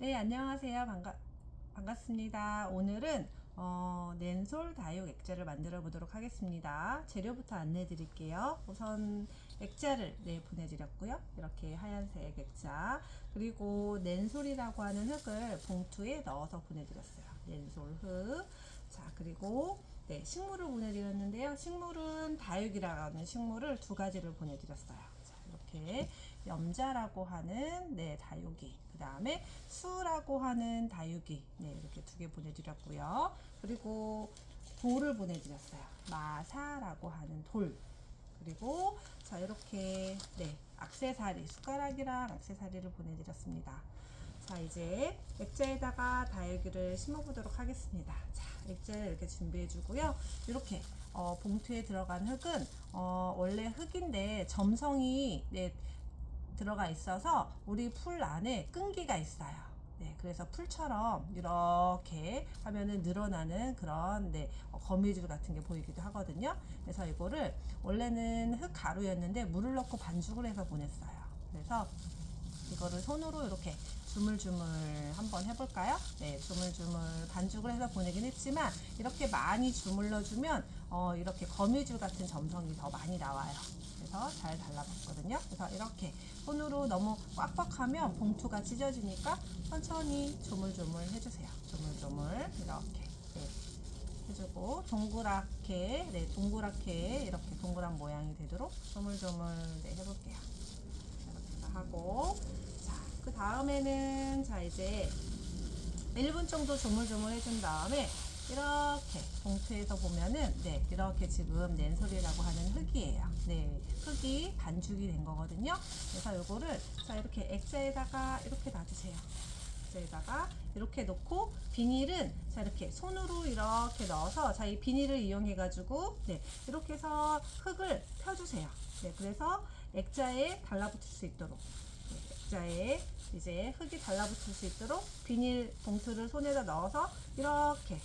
네, 안녕하세요. 반갑습니다. 오늘은 낸솔 다육 액자를 만들어 보도록 하겠습니다. 재료부터 안내 드릴게요. 우선 액자를 보내드렸고요. 이렇게 하얀색 액자, 그리고 낸솔이라고 하는 흙을 봉투에 넣어서 보내드렸어요. 낸솔 흙. 자, 그리고 식물을 보내드렸는데요. 식물은 다육이라고 하는 식물을 두 가지를 보내드렸어요. 자, 이렇게 염자라고 하는 다육이, 그 다음에 수라고 하는 다육이, 이렇게 두 개 보내드렸고요. 그리고 돌을 보내드렸어요. 마사라고 하는 돌. 그리고 자, 이렇게 액세서리, 숟가락이랑 액세서리를 보내드렸습니다. 자, 이제 액자에다가 다육이를 심어 보도록 하겠습니다. 자, 액자를 이렇게 준비해 주고요. 이렇게 봉투에 들어간 흙은 원래 흙인데 점성이 들어가 있어서 우리 풀 안에 끈기가 있어요. 그래서 풀처럼 이렇게 하면은 늘어나는 그런 거미줄 같은 게 보이기도 하거든요. 그래서 이거를 원래는 흙 가루였는데 물을 넣고 반죽을 해서 보냈어요. 그래서 이거를 손으로 이렇게 주물주물 한번 해볼까요? 주물주물 반죽을 해서 보내긴 했지만 이렇게 많이 주물러주면 이렇게 거미줄 같은 점성이 더 많이 나와요. 그래서 잘 달라붙거든요. 그래서 이렇게 손으로 너무 꽉꽉하면 봉투가 찢어지니까 천천히 조물조물 해주세요. 조물조물 이렇게 해주고 동그랗게 동그랗게 이렇게 동그란 모양이 되도록 조물조물 해볼게요. 이렇게 하고, 자, 그 다음에는 자 이제 1분 정도 조물조물 해준 다음에 이렇게 봉투에서 보면은 이렇게 지금 낸솔이라고 하는 흙이에요. 흙이 반죽이 된 거거든요. 그래서 요거를 자 이렇게 액자에다가 이렇게 놔두세요. 액자에다가 이렇게 놓고 비닐은 자 이렇게 손으로 이렇게 넣어서 자 이 비닐을 이용해 가지고 이렇게 해서 흙을 펴주세요. 그래서 액자에 달라붙을 수 있도록 액자에 이제 흙이 달라붙을 수 있도록 비닐 봉투를 손에다 넣어서 이렇게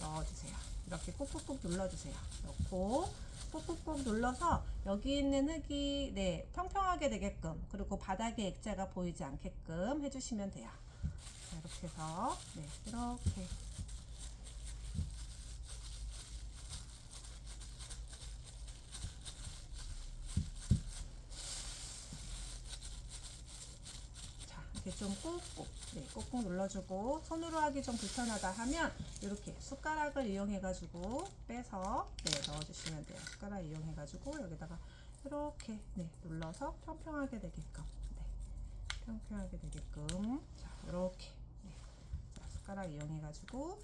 넣어주세요. 이렇게 꾹꾹꾹 눌러주세요. 넣고 꾹꾹꾹 눌러서 여기 있는 흙이 평평하게 되게끔, 그리고 바닥에 액자가 보이지 않게끔 해주시면 돼요. 자, 이렇게 해서 이렇게 이렇게 좀 꾹꾹 꾹꾹 눌러주고, 손으로 하기 좀 불편하다 하면 이렇게 숟가락을 이용해 가지고 빼서 넣어주시면 돼요. 숟가락 이용해 가지고 여기다가 이렇게 눌러서 평평하게 되게끔 평평하게 되게끔 자 이렇게 자, 숟가락 이용해 가지고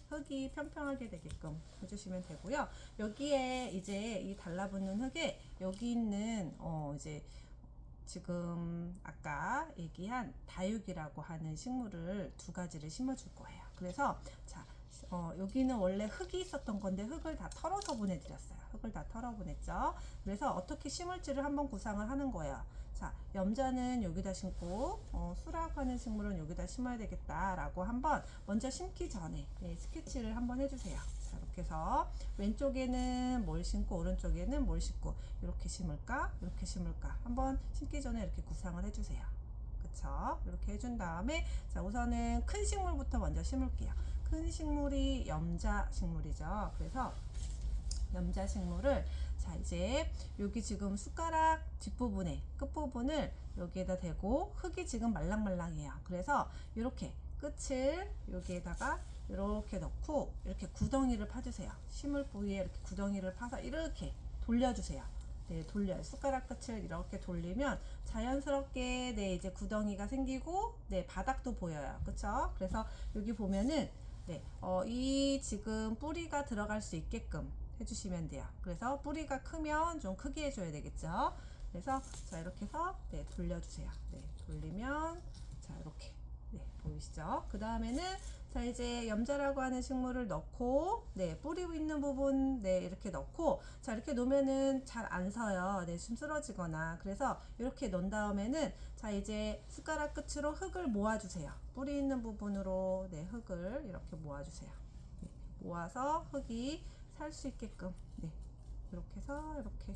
흙이 평평하게 되게끔 해주시면 되고요. 여기에 이제 이 달라붙는 흙에 여기 있는 이제 지금 아까 얘기한 다육이라고 하는 식물을 두 가지를 심어줄 거예요. 그래서 자 여기는 원래 흙이 있었던 건데 흙을 다 털어서 보내드렸어요. 흙을 다 털어 보냈죠. 그래서 어떻게 심을지를 한번 구상을 하는 거예요. 자, 염자는 여기다 심고 수라고 하는 식물은 여기다 심어야 되겠다라고 한번 먼저 심기 전에 스케치를 한번 해주세요. 자, 이렇게 해서 왼쪽에는 뭘 심고 오른쪽에는 뭘 심고 이렇게 심을까 이렇게 심을까 한번 심기 전에 이렇게 구상을 해주세요. 그쵸? 이렇게 해준 다음에 자 우선은 큰 식물부터 먼저 심을게요. 큰 식물이 염자 식물이죠. 그래서 염자 식물을 자 이제 여기 지금 숟가락 뒷부분에 끝부분을 여기에다 대고 흙이 지금 말랑말랑해요. 그래서 이렇게 끝을 여기에다가 이렇게 넣고 이렇게 구덩이를 파주세요. 심을 부위에 이렇게 구덩이를 파서 이렇게 돌려주세요. 돌려요. 숟가락 끝을 이렇게 돌리면 자연스럽게 이제 구덩이가 생기고 바닥도 보여요. 그쵸? 그래서 여기 보면은 이 지금 뿌리가 들어갈 수 있게끔 해주시면 돼요. 그래서 뿌리가 크면 좀 크게 해줘야 되겠죠. 그래서 자 이렇게 해서 돌려주세요. 돌리면 자 이렇게 보이시죠? 그 다음에는 자 이제 염자라고 하는 식물을 넣고 뿌리 있는 부분 이렇게 넣고 자 이렇게 놓으면은 잘 안 서요. 좀 쓰러지거나. 그래서 이렇게 놓은 다음에는 자 이제 숟가락 끝으로 흙을 모아주세요. 뿌리 있는 부분으로 흙을 이렇게 모아주세요. 모아서 흙이 살 수 있게끔 이렇게 해서 이렇게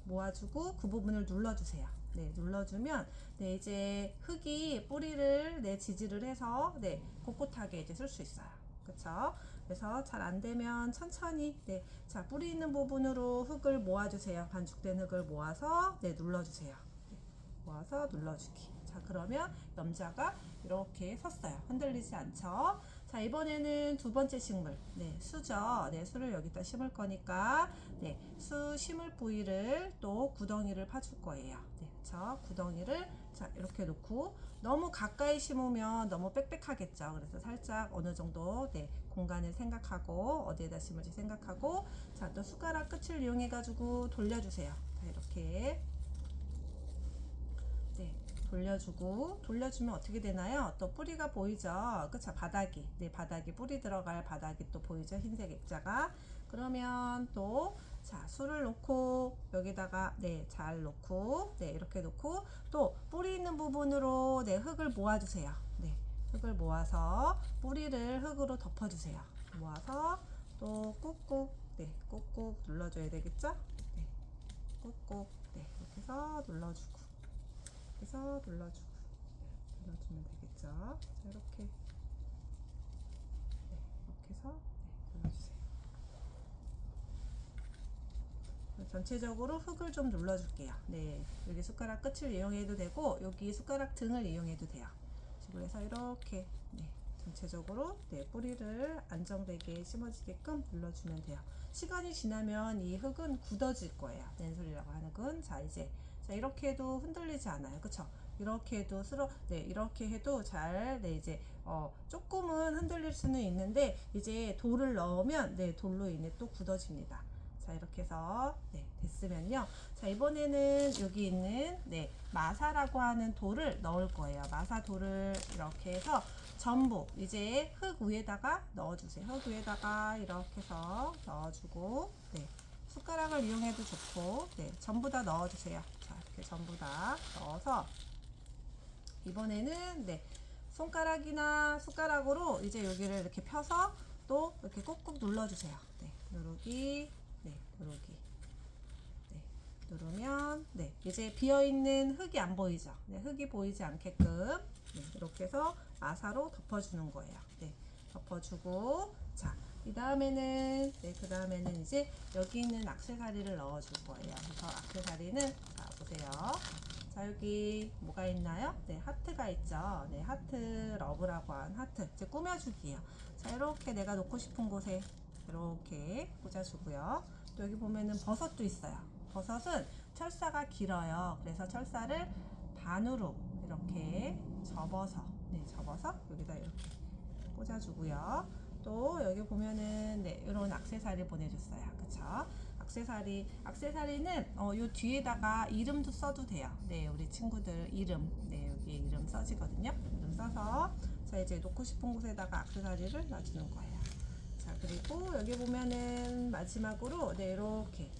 모아주고 그 부분을 눌러주세요. 네, 눌러주면 네, 이제 흙이 뿌리를 네, 지지를 해서 네, 꼿꼿하게 이제 쓸 수 있어요. 그쵸? 그래서 잘 안 되면 천천히 네, 자, 뿌리 있는 부분으로 흙을 모아주세요. 반죽된 흙을 모아서 네, 눌러주세요. 네, 모아서 눌러주기. 자, 그러면 염자가 이렇게 섰어요. 흔들리지 않죠? 자, 이번에는 두 번째 식물. 네, 수죠. 네, 수를 여기다 심을 거니까 네, 수 심을 부위를 또 구덩이를 파줄 거예요. 네, 그쵸? 구덩이를 자, 이렇게 놓고 너무 가까이 심으면 너무 빽빽하겠죠. 그래서 살짝 어느 정도 네, 공간을 생각하고 어디에다 심을지 생각하고 자, 또 숟가락 끝을 이용해 가지고 돌려주세요. 자, 이렇게 네, 돌려주면 어떻게 되나요? 또 뿌리가 보이죠? 그쵸? 바닥이. 네, 바닥이 뿌리 들어갈 바닥이 또 보이죠? 흰색 액자가. 그러면 또, 자, 술을 놓고, 여기다가, 네, 잘 놓고, 네, 이렇게 놓고, 또 뿌리 있는 부분으로, 네, 흙을 모아주세요. 네, 흙을 모아서 뿌리를 흙으로 덮어주세요. 모아서 또 꾹꾹, 네, 꾹꾹 눌러줘야 되겠죠? 네, 꾹꾹, 네, 이렇게 해서 눌러주고. 해서 눌러주면 되겠죠. 자, 이렇게 네, 이렇게 해서 네, 눌러주세요. 전체적으로 흙을 좀 눌러줄게요. 네, 여기 숟가락 끝을 이용해도 되고 여기 숟가락 등을 이용해도 돼요. 그래서 이렇게 네, 전체적으로 네, 뿌리를 안정되게 심어지게끔 눌러주면 돼요. 시간이 지나면 이 흙은 굳어질 거예요. 낸솔이라고 하는 흙은. 자, 이제 자, 이렇게 해도 흔들리지 않아요. 그쵸? 이렇게 해도 네, 이렇게 해도 잘, 네, 이제, 조금은 흔들릴 수는 있는데, 이제 돌을 넣으면, 네, 돌로 인해 또 굳어집니다. 자, 이렇게 해서, 네, 됐으면요. 자, 이번에는 여기 있는, 네, 마사라고 하는 돌을 넣을 거예요. 마사 돌을 이렇게 해서 전부, 이제 흙 위에다가 넣어주세요. 흙 위에다가 이렇게 해서 넣어주고, 네, 숟가락을 이용해도 좋고, 네, 전부 다 넣어주세요. 자, 이렇게 전부 다 넣어서, 이번에는 네, 손가락이나 숟가락으로 이제 여기를 이렇게 펴서 또 이렇게 꾹꾹 눌러주세요. 네, 누르기, 네, 누르기, 네, 누르면 네, 이제 비어있는 흙이 안 보이죠. 네, 흙이 보이지 않게끔 네, 이렇게 해서 마사로 덮어주는 거예요. 네, 덮어주고 자, 이 다음에는 네, 그 다음에는 이제 여기 있는 액세서리를 넣어줄 거예요. 그래서 액세서리는 자, 보세요. 자, 여기 뭐가 있나요? 네, 하트가 있죠. 네, 하트 러브라고 한 하트. 이제 꾸며주기예요. 자, 이렇게 내가 놓고 싶은 곳에 이렇게 꽂아주고요. 또 여기 보면은 버섯도 있어요. 버섯은 철사가 길어요. 그래서 철사를 반으로 이렇게 접어서, 네, 접어서 여기다 이렇게 꽂아주고요. 또 여기 보면은 네, 이런 액세서리 보내줬어요. 그쵸? 액세서리는 요 뒤에다가 이름도 써도 돼요. 네, 우리 친구들 이름, 네, 여기 이름 써지거든요. 이름 써서 자, 이제 놓고 싶은 곳에다가 액세서리를 놔주는 거예요. 자, 그리고 여기 보면은 마지막으로 네, 이렇게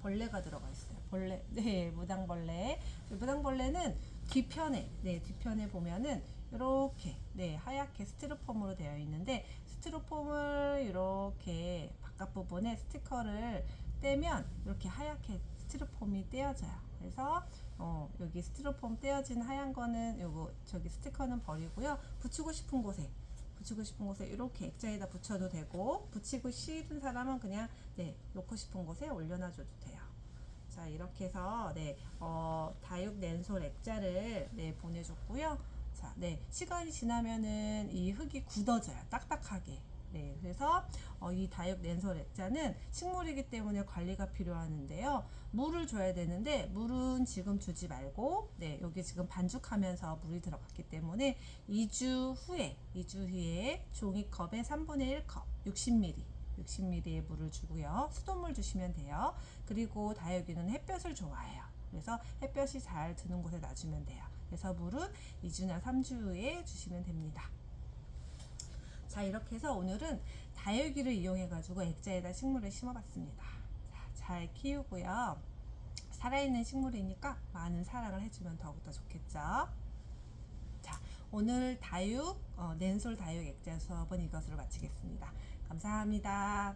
벌레가 들어가 있어요. 벌레, 네, 무당벌레. 무당벌레는 뒤편에, 네, 뒤편에 보면은 이렇게, 네, 하얗게 스티로폼으로 되어 있는데 스티로폼을 이렇게 바깥 부분에 스티커를 떼면 이렇게 하얗게 스티로폼이 떼어져요. 그래서 여기 스티로폼 떼어진 하얀 거는 요거 저기 스티커는 버리고요. 붙이고 싶은 곳에 이렇게 액자에다 붙여도 되고 붙이고 싶은 사람은 그냥 네, 놓고 싶은 곳에 올려놔줘도 돼요. 자, 이렇게 해서 네, 다육 낸솔 액자를 네, 보내줬고요. 자, 네, 시간이 지나면은 이 흙이 굳어져요. 딱딱하게. 네, 그래서 이 다육 낸솔 액자는 식물이기 때문에 관리가 필요하는데요. 물을 줘야 되는데 물은 지금 주지 말고 네, 여기 지금 반죽하면서 물이 들어갔기 때문에 2주 후에 종이컵의 3분의 1컵 60ml의 물을 주고요. 수돗물 주시면 돼요. 그리고 다육이는 햇볕을 좋아해요. 그래서 햇볕이 잘 드는 곳에 놔주면 돼요. 그래서 물은 2주나 3주 후에 주시면 됩니다. 자, 이렇게 해서 오늘은 다육이를 이용해 가지고 액자에다 식물을 심어봤습니다. 자, 잘 키우고요. 살아있는 식물이니까 많은 사랑을 해주면 더욱더 좋겠죠. 자, 오늘 낸솔 다육 액자 수업은 이것으로 마치겠습니다. 감사합니다.